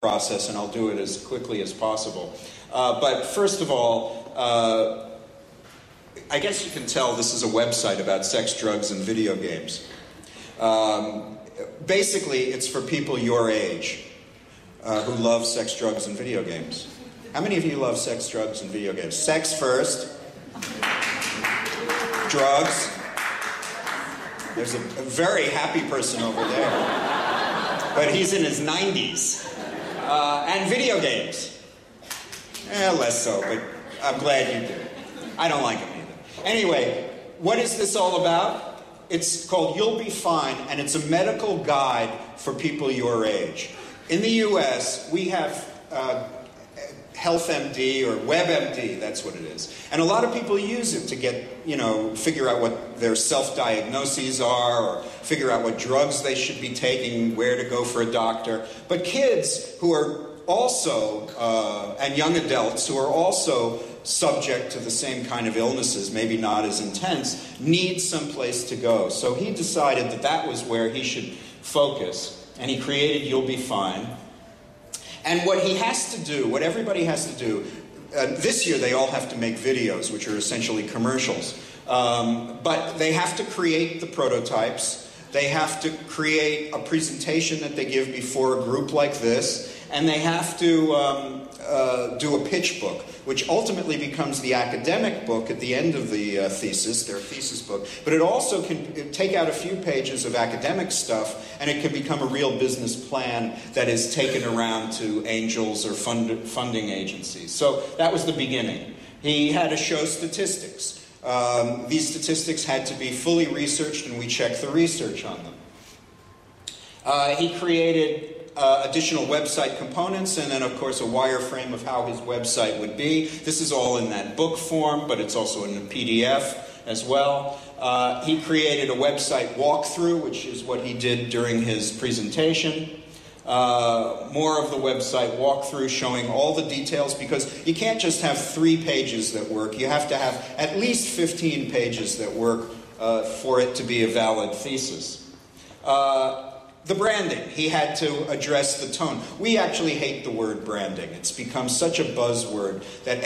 process, and I'll do it as quickly as possible. But first of all, I guess you can tell this is a website about sex, drugs, and video games. Basically, it's for people your age who love sex, drugs, and video games. How many of you love sex, drugs, and video games? Sex first. Drugs. There's a very happy person over there. But he's in his 90s. And video games. Less so, but I'm glad you do. I don't like them either. Anyway, what is this all about? It's called You'll Be Fine, and it's a medical guide for people your age. In the U.S., we have HealthMD or WebMD, that's what it is. And a lot of people use it to get, figure out what their self-diagnoses are, or figure out what drugs they should be taking, where to go for a doctor. But kids who are also, and young adults who are also subject to the same kind of illnesses, maybe not as intense, need some place to go. So he decided that that was where he should focus, and he created You'll Be Fine. And what he has to do, what everybody has to do, this year they all have to make videos, which are essentially commercials. But they have to create the prototypes, they have to create a presentation that they give before a group like this, and they have to do a pitch book, which ultimately becomes the academic book at the end of the thesis, their thesis book. But it also can take out a few pages of academic stuff, and it can become a real business plan that is taken around to angels or funding agencies. So that was the beginning. He had to show statistics. These statistics had to be fully researched, and we checked the research on them. He created additional website components, and then of course a wireframe of how his website would be. This is all in that book form, but it's also in a PDF as well. He created a website walkthrough, which is what he did during his presentation. More of the website walkthrough showing all the details, because you can't just have 3 pages that work. You have to have at least 15 pages that work for it to be a valid thesis. The branding, he had to address the tone. We actually hate the word branding. It's become such a buzzword that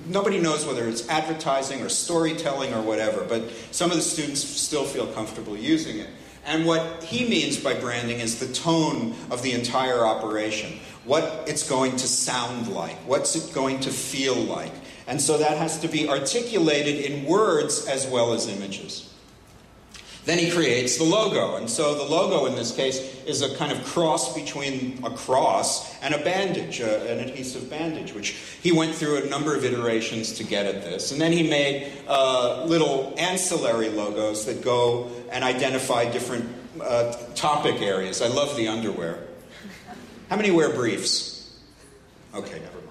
nobody knows whether it's advertising or storytelling or whatever, but some of the students still feel comfortable using it. And what he means by branding is the tone of the entire operation, what it's going to sound like, what's it going to feel like. And so that has to be articulated in words as well as images. Then he creates the logo, and so the logo in this case is a kind of cross between a cross and a bandage, an adhesive bandage, which he went through a number of iterations to get at this. And then he made little ancillary logos that go and identify different topic areas. I love the underwear. How many wear briefs? Okay, never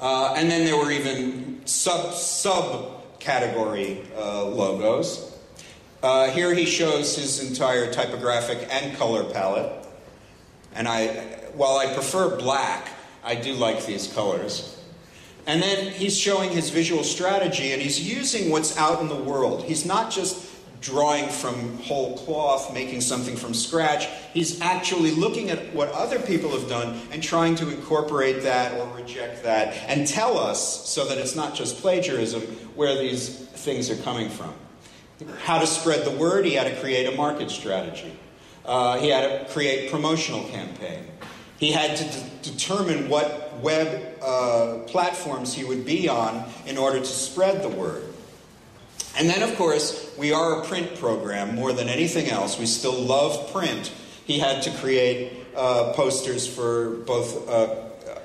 mind. And then there were even sub-category logos. Here he shows his entire typographic and color palette. And while I prefer black, I do like these colors. And then he's showing his visual strategy, and he's using what's out in the world. He's not just drawing from whole cloth, making something from scratch. He's actually looking at what other people have done and trying to incorporate that or reject that and tell us, so that it's not just plagiarism, where these things are coming from. How to spread the word, he had to create a market strategy. He had to create promotional campaign. He had to determine what web platforms he would be on in order to spread the word. And then, of course, we are a print program more than anything else. We still love print. He had to create posters for both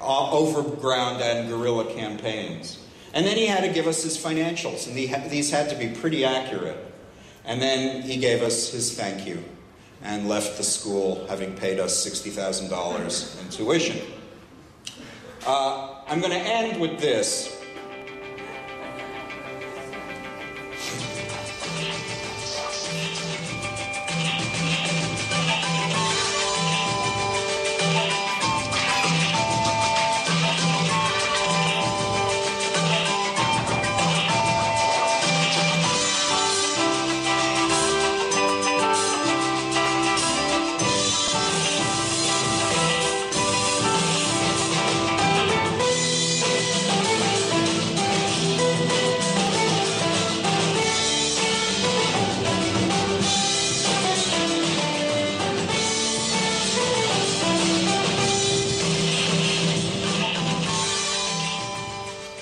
overground and guerrilla campaigns. And then he had to give us his financials, and these had to be pretty accurate. And then he gave us his thank you and left the school having paid us $60,000 in tuition. I'm going to end with this.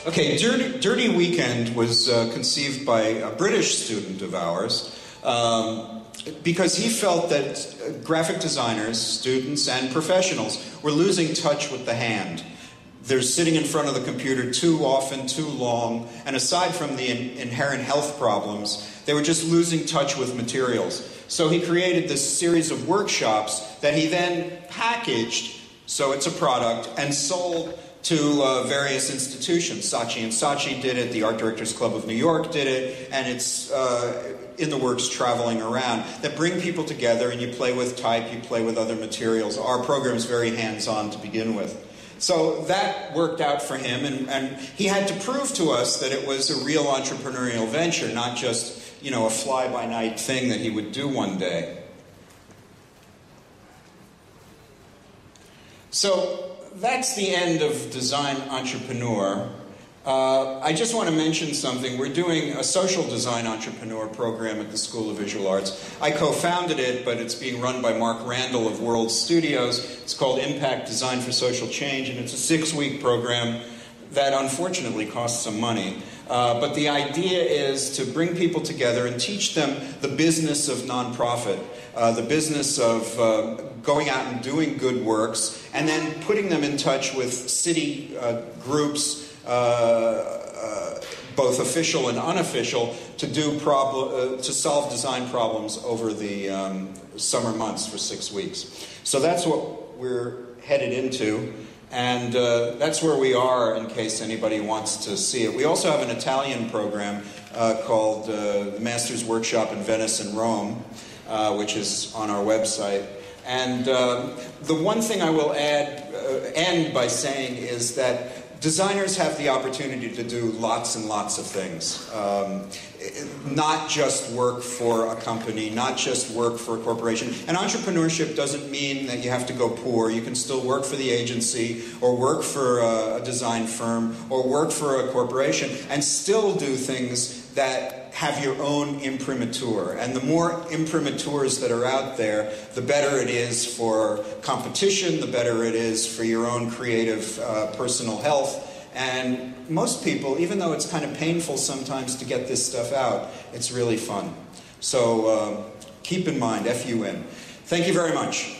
Okay, Dirty Weekend was conceived by a British student of ours because he felt that graphic designers, students, and professionals were losing touch with the hand. They're sitting in front of the computer too often, too long, and aside from the inherent health problems, they were just losing touch with materials. So he created this series of workshops that he then packaged, so it's a product, and sold to various institutions. Saatchi & Saatchi did it, the Art Directors Club of New York did it, and it's in the works traveling around, that bring people together and you play with type, you play with other materials. Our program is very hands-on to begin with. So that worked out for him, and he had to prove to us that it was a real entrepreneurial venture, not just, you know, a fly-by-night thing that he would do one day. So that's the end of Design Entrepreneur. I just want to mention something. We're doing a social design entrepreneur program at the School of Visual Arts. I co-founded it, but it's being run by Mark Randall of World Studios. It's called Impact Design for Social Change, and it's a 6-week program that unfortunately costs some money. But the idea is to bring people together and teach them the business of nonprofit, the business of going out and doing good works, and then putting them in touch with city groups, both official and unofficial, to solve design problems over the summer months for 6 weeks. So that's what we're headed into, and that's where we are in case anybody wants to see it. We also have an Italian program called the Masters Workshop in Venice and Rome, which is on our website. And the one thing I will end by saying is that designers have the opportunity to do lots and lots of things. Not just work for a company, not just work for a corporation. And entrepreneurship doesn't mean that you have to go poor. You can still work for the agency, or work for a design firm, or work for a corporation, and still do things that have your own imprimatur. And the more imprimaturs that are out there, the better it is for competition, the better it is for your own creative personal health. And most people, even though it's kind of painful sometimes to get this stuff out, it's really fun. So keep in mind, F-U-N. Thank you very much.